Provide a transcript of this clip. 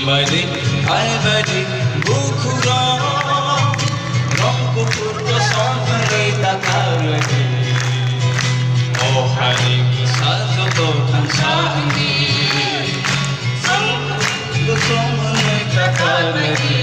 Badi, ay badi, bukura Rangpur ko samhare takaragi Oh hari sa joto kansahani Rangpur ko samhare takaragi